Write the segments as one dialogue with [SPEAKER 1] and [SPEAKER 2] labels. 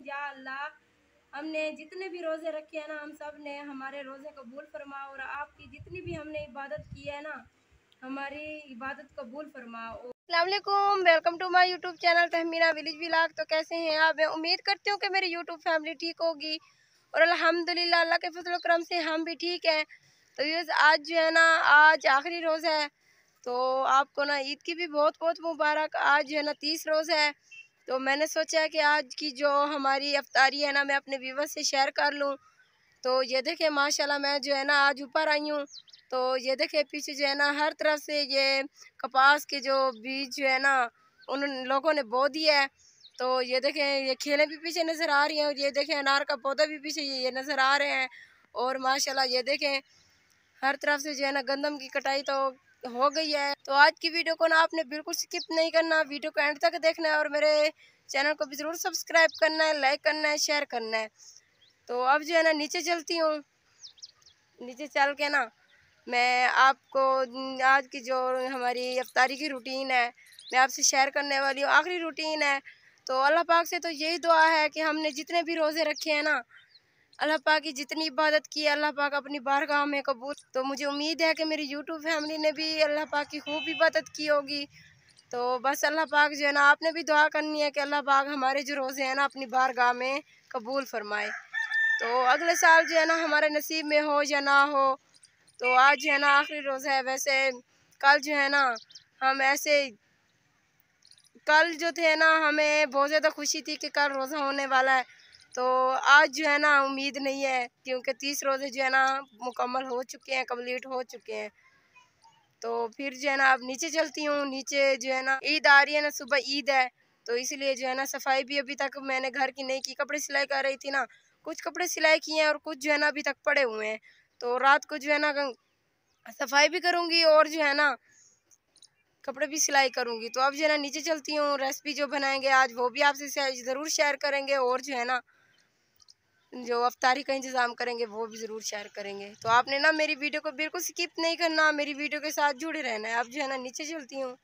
[SPEAKER 1] या अल्लाह हमने जितने भी रोज़े रखे हैं ना, हम सब ने हमारे रोज़े कबूल फरमा, और आपकी जितनी भी हमने इबादत की है ना, हमारी इबादत कबूल फरमा। अस्सलामुअलैकुम, welcome to my YouTube channel Tahmina village vlog. तो कैसे हैं आप? मैं उम्मीद करती हूँ कि मेरी यूट्यूब फैमिली ठीक होगी और अल्हम्दुलिल्लाह अल्लाह के फजल करम से हम भी ठीक हैं। तो ये आज जो है ना, आज आखिरी रोज़ है, तो आपको ना ईद की भी बहुत बहुत मुबारक। आज जो है ना 30 रोज़ है, तो मैंने सोचा कि आज की जो हमारी अफ्तारी है ना, मैं अपने व्यूअर्स से शेयर कर लूँ। तो ये देखें माशाल्लाह, मैं जो है ना आज ऊपर आई हूँ, तो ये देखें पीछे जो है ना हर तरफ से ये कपास के जो बीज जो है ना उन लोगों ने बो दिया है। तो ये देखें ये खेलें भी पीछे नज़र आ रही हैं, और ये देखें अनार का पौधा भी पीछे ये नज़र आ रहे हैं। और माशाल्लाह ये देखें हर तरफ से जो है ना गंदम की कटाई तो हो गई है। तो आज की वीडियो को ना आपने बिल्कुल स्किप नहीं करना, वीडियो को एंड तक देखना है, और मेरे चैनल को भी ज़रूर सब्सक्राइब करना है, लाइक करना है, शेयर करना है। तो अब जो है ना नीचे चलती हूँ, नीचे चल के ना मैं आपको आज की जो हमारी इफ्तारी की रूटीन है मैं आपसे शेयर करने वाली हूँ। आखिरी रूटीन है, तो अल्लाह पाक से तो यही दुआ है कि हमने जितने भी रोज़े रखे हैं ना, अल्लाह पाक की जितनी इबादत की है अल्लाह पाक अपनी बारगाह में कबूल। तो मुझे उम्मीद है कि मेरी यूट्यूब फैमिली ने भी अल्लाह पाक की खूब इबादत की होगी। तो बस अल्लाह पाक जो है ना आपने भी दुआ करनी है कि अल्लाह पाक हमारे जो रोज़े हैं ना अपनी बारगाह में कबूल फरमाए। तो अगले साल जो है ना हमारे नसीब में हो या ना हो। तो आज जो है ना आखिरी रोज़ा है। वैसे कल जो है ना हम ऐसे कल जो थे ना हमें बहुत ज़्यादा खुशी थी कि कल रोज़ा होने वाला है। तो आज जो है ना उम्मीद नहीं है, क्योंकि 30 रोज़े जो है ना मुकम्मल हो चुके हैं, कंप्लीट हो चुके हैं। तो फिर जो है ना अब नीचे चलती हूँ। नीचे जो है ना ईद आ रही है ना, सुबह ईद है, तो इसलिए जो है ना सफाई भी अभी तक मैंने घर की नहीं की। कपड़े सिलाई कर रही थी ना, कुछ कपड़े सिलाई किए हैं और कुछ जो है ना अभी तक पड़े हुए हैं। तो रात को जो है ना सफाई भी करूँगी और जो है ना कपड़े भी सिलाई करूँगी। तो अब जो है ना नीचे चलती हूँ, रेसिपी जो बनाएंगे आज वो भी आपसे ज़रूर शेयर करेंगे, और जो है ना जो अफ्तारी का इंतज़ाम करेंगे वो भी ज़रूर शेयर करेंगे। तो आपने ना मेरी वीडियो को बिल्कुल स्किप नहीं करना, मेरी वीडियो के साथ जुड़े रहना है। अब जो है ना नीचे चलती हूँ।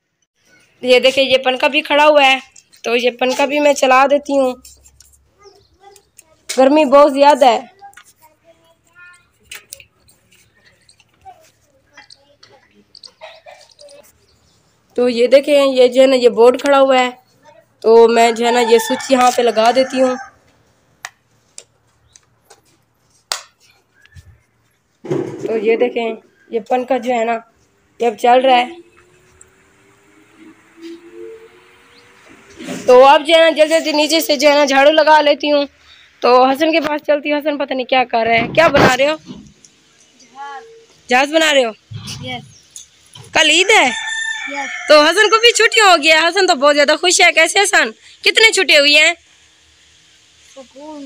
[SPEAKER 1] ये देखिए ये पंखा भी खड़ा हुआ है, तो ये पंखा भी मैं चला देती हूँ, गर्मी बहुत ज़्यादा है। तो ये देखें ये जो है ना ये बोर्ड खड़ा हुआ है, तो मैं जो है ना ये स्विच यहाँ पे लगा देती हूँ। तो ये देखें ये पंखा जो है ना ये अब चल रहा है। तो अब जो है ना जल्दी जल्दी नीचे से जो है ना झाड़ू लगा लेती हूँ। तो हसन के पास चलती हूँ। हसन पता नहीं क्या कर रहे हैं, क्या बना रहे हो? जहाज बना रहे हो? कल ईद है। तो हसन को भी छुट्टी हो गया। हसन तो बहुत ज्यादा खुश है। कैसे हसन, कितनी छुट्टी हुई हैं? स्कूल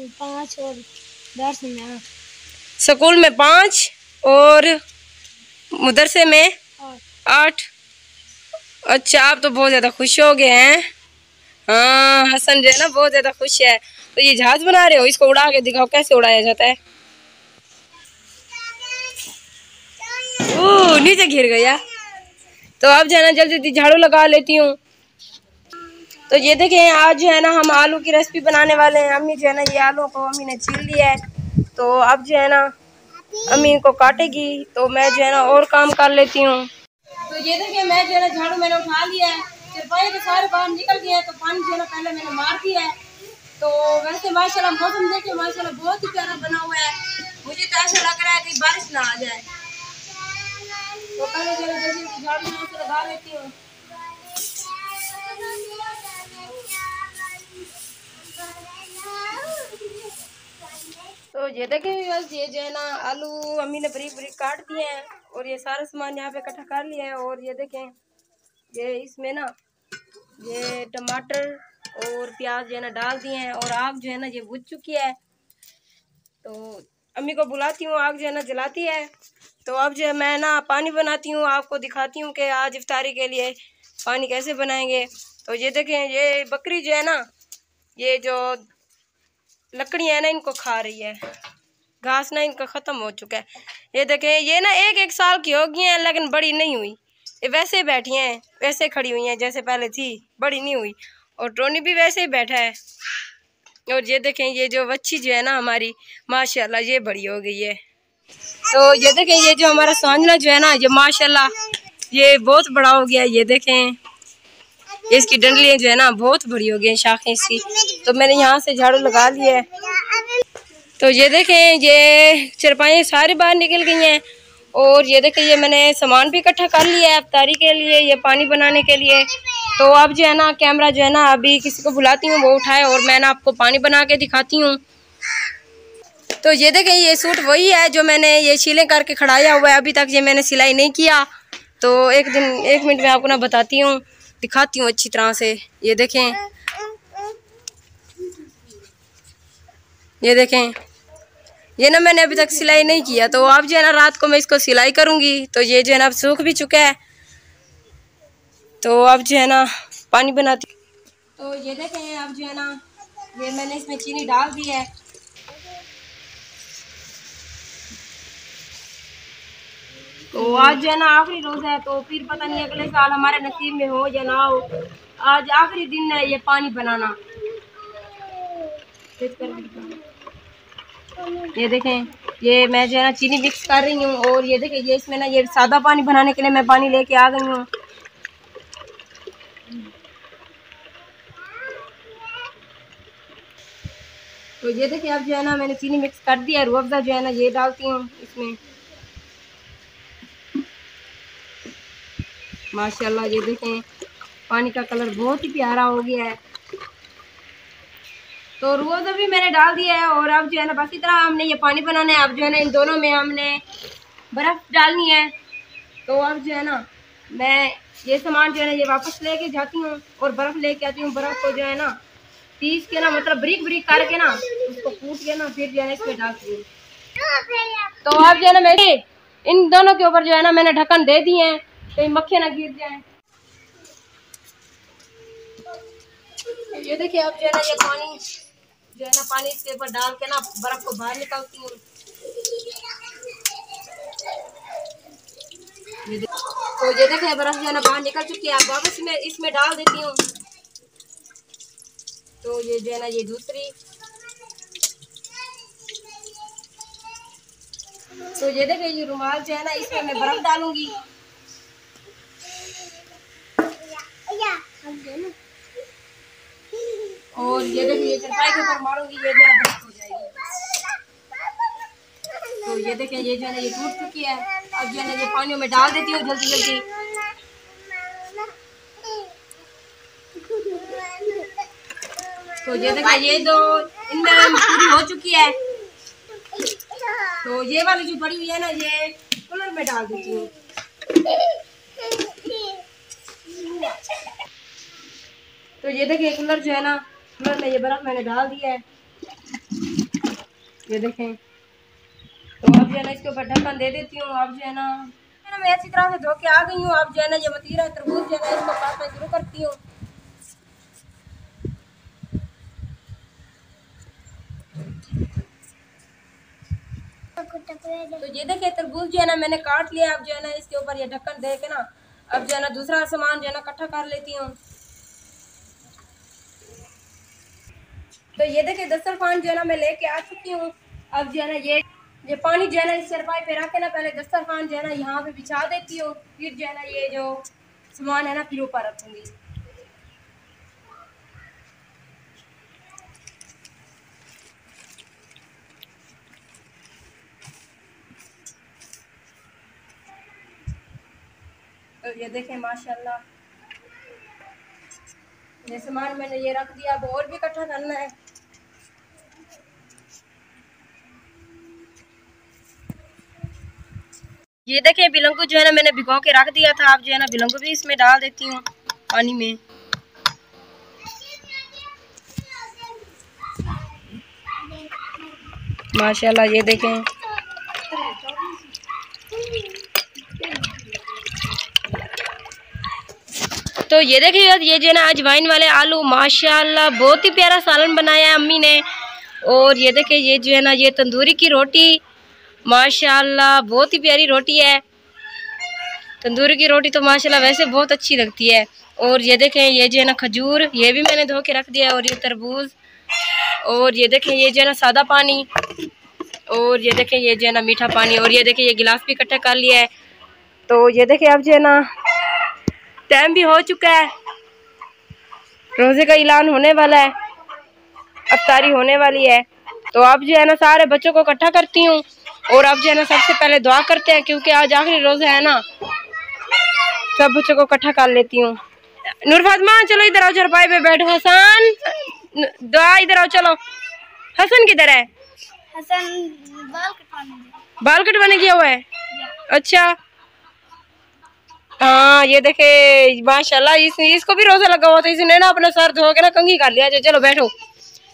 [SPEAKER 1] में 5 और मदरसे में 8। अच्छा, आप तो बहुत ज्यादा खुश हो गए हैं। हाँ, हसन जो है ना बहुत ज्यादा खुश है। तो ये जहाज बना रहे हो, इसको उड़ा के दिखाओ कैसे उड़ाया जाता है। ओह, नीचे गिर गया। तो अब जो है ना जल्दी जल्दी झाड़ू लगा लेती हूँ। तो ये देखें आज जो है ना हम आलू की रेसिपी बनाने वाले हैं। अम्मी जो है ना ये आलू को अम्मी ने छील लिया है, तो अब जो है ना अम्मी इनको काटेगी, तो मैं जो है ना और काम कर लेती हूँ। तो ये देखिए मैं जो है ना झाड़ू मैंने उठा लिया है, चरपाई के सारे बाहर निकल गए हैं, तो पानी जो है ना पहले मैंने मार दिया है। तो वैसे माशाल्लाह मौसम देखिए माशाल्लाह बहुत ही प्यारा बना हुआ है। मुझे तो ऐसा लग रहा है कि बारिश ना आ जाए। तो पहले जो है जल्दी झाड़ू यहाँ से लगा लेती हूँ। तो ये देखें बस ये जो है ना आलू अम्मी ने बारीक बारीक काट दिए हैं, और ये सारा सामान यहाँ पे इकट्ठा कर लिया है। और ये देखें ये इसमें ना ये टमाटर और प्याज जो है ना डाल दिए हैं, और आग जो है ना ये बुझ चुकी है। तो अम्मी को बुलाती हूँ, आग जो है ना जलाती है। तो अब जो है मैं ना पानी बनाती हूँ, आपको दिखाती हूँ कि आज इफ्तारी के लिए पानी कैसे बनाएंगे। तो ये देखें ये बकरी जो है ना ये जो लकड़ियाँ है ना इनको खा रही है, घास ना इनका ख़त्म हो चुका है। ये देखें ये ना एक साल की हो गई हैं, लेकिन बड़ी नहीं हुई। ये वैसे बैठी हैं, वैसे खड़ी हुई हैं जैसे पहले थी, बड़ी नहीं हुई। और टोनी भी वैसे ही बैठा है। और ये देखें ये जो बच्ची जो है ना हमारी माशाल्लाह ये बड़ी हो गई है। तो ये देखें ये जो हमारा सांजना जो है ना ये माशाल्लाह ये बहुत बड़ा हो गया। ये देखें इसकी डंडलियाँ जो है ना बहुत बड़ी हो गई शाखें इसकी। तो मैंने यहाँ से झाड़ू लगा लिया है। तो ये देखें ये चरपाइयाँ सारी बाहर निकल गई हैं। और ये देखें ये मैंने सामान भी इकट्ठा कर लिया है अफ्तारी के लिए, ये पानी बनाने के लिए। तो अब जो है ना कैमरा जो है ना अभी किसी को बुलाती हूँ वो उठाए और मैं ना आपको पानी बना के दिखाती हूँ। तो ये देखें ये सूट वही है जो मैंने ये सिलें करके खड़ाया हुआ है, अभी तक ये मैंने सिलाई नहीं किया। तो एक मिनट में आपको ना बताती हूँ, दिखाती हूँ अच्छी तरह से। ये देखें ये ना मैंने अभी तक सिलाई नहीं किया। तो अब जो है ना रात को मैं इसको सिलाई करूँगी। तो ये जो है ना अब सूख भी चुका है। तो अब जो है ना पानी बनाती। तो ये देखें अब जो है ना ये मैंने इसमें चीनी डाल दी है। तो आज जो है ना आखिरी रोज़ा है। तो फिर पता नहीं अगले साल हमारे नसीब में हो या ना हो। आज आखिरी दिन है ये पानी बनाना। ये देखें ये मैं जो है ना चीनी मिक्स कर रही हूँ। और ये देखें ये इसमें ना ये सादा पानी बनाने के लिए मैं पानी लेके आ गई हूँ। तो ये देखिए अब जो है ना मैंने चीनी मिक्स कर दिया। रूह अफ़ज़ा जो है ना ये डालती हूँ इसमें। माशाल्लाह ये देखें पानी का कलर बहुत ही प्यारा हो गया है। तो रूह अफ़ज़ा भी मैंने डाल दिया है। और अब जो है ना बस इतना हमने ये पानी बनाना है। अब जो है ना इन दोनों में हमने बर्फ़ डालनी है। तो अब जो है ना मैं ये सामान जो है ना ये वापस लेके जाती हूँ और बर्फ़ लेके आती हूँ। बर्फ़ को जो है ना पीस के ना मतलब ब्रिक ब्रिक करके ना उसको कूट के ना फिर जो है इसमें डालती हूँ। तो अब जो है ना मैं इन दोनों के ऊपर जो है ना मैंने ढक्कन दे दिए हैं कहीं मक्खियाँ ना गिर जाएं। ये देखिए अब जो है ना ये पानी जो है ना पानी इसके ऊपर डाल के ना बर्फ़ को बाहर निकालती हूँ। तो ये देखिए बर्फ़ जो है ना बाहर निकल चुकी है। अब वापस मैं इसमें डाल देती हूँ। तो ये जो है ना ये दूसरी। तो ये देखिए ये रुमाल जो है ना इसमें मैं बर्फ़ डालूंगी। और ये देखिए ये चरपाई के ऊपर मारूंगी ये जो है बर्फ़ हो जाएगी। तो ये देखिए ये जो है ना ये टूट चुकी है। अब जो है ना ये पानियों में डाल देती हूँ जल्दी जल्दी। तो ये देखिए ये दो इनमें पूरी हो चुकी है। तो ये वाली जो बड़ी हुई है ना ये कूलर में डाल देती हूँ। तो ये देखिए कूलर जो है ना कूलर में ये बर्फ़ मैंने डाल दिया है। ये देखें। तो अब जो है ना इसके ऊपर ढक्कन दे देती हूँ। अब जो है ना मैं अच्छी तरह से धो के आ गई हूँ। अब जो है ना ये मतीरा तरबूज जो है ना इसको काटना शुरू करती हूँ। तो ये देखिए तरबूज जो है ना मैंने काट लिया। अब जो है ना इसके ऊपर ये ढक्कन दे के ना अब जो है ना दूसरा सामान जो है ना इकट्ठा कर लेती हूँ। तो ये देखिए दस्तरखान जो है ना मैं लेके आ चुकी हूँ। अब जो है ना ये पानी जो है ना इस चरपाई पे रख के ना पहले दस्तरखान जो है ना यहाँ पे बिछा देती हूँ। फिर जो है ना ये जो सामान है ना फिर ऊपर रखूँगी। तो ये देखें माशाल्लाह ये सामान मैंने ये रख दिया। अब और भी इकट्ठा करना है। ये देखें बिलंगू जो है ना मैंने भिगो के रख दिया था। अब जो है ना बिलंगू भी इसमें डाल देती हूँ पानी में। माशाल्लाह ये देखें। तो ये देखिए ये जो है ना अजवाइन वाले आलू माशाल्लाह बहुत ही प्यारा सालन बनाया है अम्मी ने। और ये देखिए ये जो है ना ये तंदूरी की रोटी माशाल्लाह बहुत ही प्यारी रोटी है। तंदूरी की रोटी तो माशाल्लाह वैसे बहुत अच्छी लगती है। और ये देखें ये जो है ना खजूर ये भी मैंने धो के रख दिया है। और ये तरबूज और ये देखें ये जो है ना सादा पानी, और ये देखें ये जो है ना मीठा पानी, और ये देखें ये गिलास भी इकट्ठा कर लिया है। तो ये देखें अब जो है ना टाइम भी हो चुका है, रोजे का ऐलान होने वाला है, अफ्तारी होने वाली है। तो अब जो है ना सारे बच्चों को इकट्ठा करती हूँ, और अब जो है ना सबसे पहले दुआ करते हैं क्योंकि आज आखिरी रोजा है ना। सब बच्चों को इकट्ठा कर लेती हूँ। नूर फातिमा चलो इधर आओ, चरपाई पे बैठो। हसन दुआ इधर आओ, चलो। हसन किधर है?
[SPEAKER 2] हसन
[SPEAKER 1] बाल कटवाने गया हुआ है। अच्छा हाँ ये देखे माशाल्लाह, इसको भी रोजा लगा हुआ था, इसने ना अपना सर धो के ना कंघी कर लिया। चलो बैठो,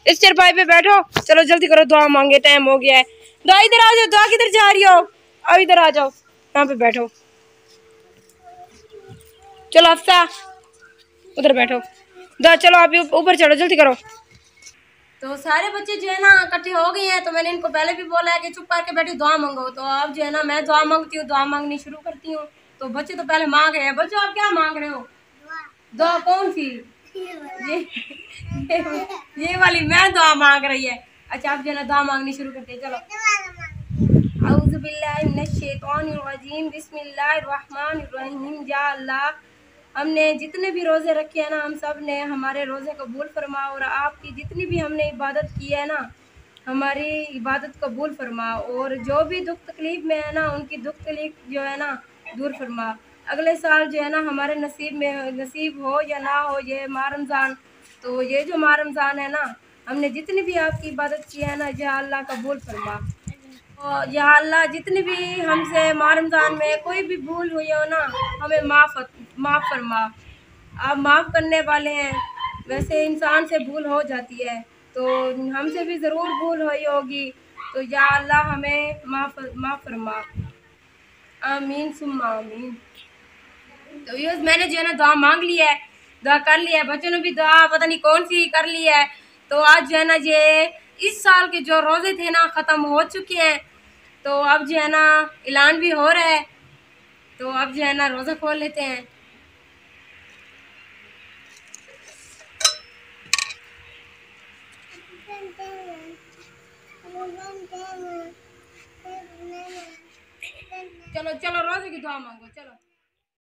[SPEAKER 1] इस चरपाई पे बैठो। चलो जल्दी करो, दुआ मांगे, टाइम हो गया है। दुआ इधर आ जाओ। दुआ किधर जा रही हो? अब इधर आ जाओ, यहाँ पे बैठो। चलो अफ्सा उधर बैठो। दुआ चलो आप ऊपर चढ़ो, जल्दी करो। तो सारे बच्चे जो है ना इकट्ठे हो गए हैं, तो मैंने इनको पहले भी बोला है कि चुप करके बैठी दुआ मांगो। तो अब जो है ना मैं दुआ मांगती हूँ, दुआ मांगनी शुरू करती हूँ। तो बच्चे तो पहले मांग रहे हैं। बच्चों आप क्या मांग रहे हो? दुआ कौन सी? ये वाली मैं दुआ मांग रही है। अच्छा आप जो है ना दुआ मांगनी शुरू करते हैं। चलो औज़ु बिल्लाहि मिनश शैतानिर रजीम, बिस्मिल्लाहिर रहमानिर रहीम। या अल्लाह, हमने जितने भी रोज़े रखे हैं ना, हम सब ने हमारे रोज़े कबूल फरमा, और आपकी जितनी भी हमने इबादत की है ना, हमारी इबादत कबूल फरमा, और जो भी दुख तकलीफ़ में है ना उनकी दुख तकलीफ़ जो है ना दूर फरमा। अगले साल जो है ना हमारे नसीब हो या ना हो ये माह रमज़ान। तो ये जो माह रमज़ान है ना, हमने जितनी भी आपकी इबादत की है ना, या अल्लाह कबूल फरमा। और या अल्लाह जितनी भी हमसे माह रमज़ान में कोई भी भूल हुई हो ना, हमें माफ़ फरमा। आप माफ़ करने वाले हैं। वैसे इंसान से भूल हो जाती है, तो हमसे भी ज़रूर भूल हुई होगी। तो या अल्लाह हमें माफ़ फरमा। आमीन सुम्मा आमीन। तो ये मैंने जो है ना दुआ मांग लिया है, दुआ कर लिया है। बच्चों ने भी दुआ पता नहीं कौन सी कर ली है। तो आज जो है ना ये इस साल के जो रोज़े थे ना ख़त्म हो चुके हैं। तो अब जो है ना ऐलान भी हो रहा है, तो अब जो है ना रोज़ा खोल लेते हैं। चलो चलो रोज़े की दुआ मांगो, चलो।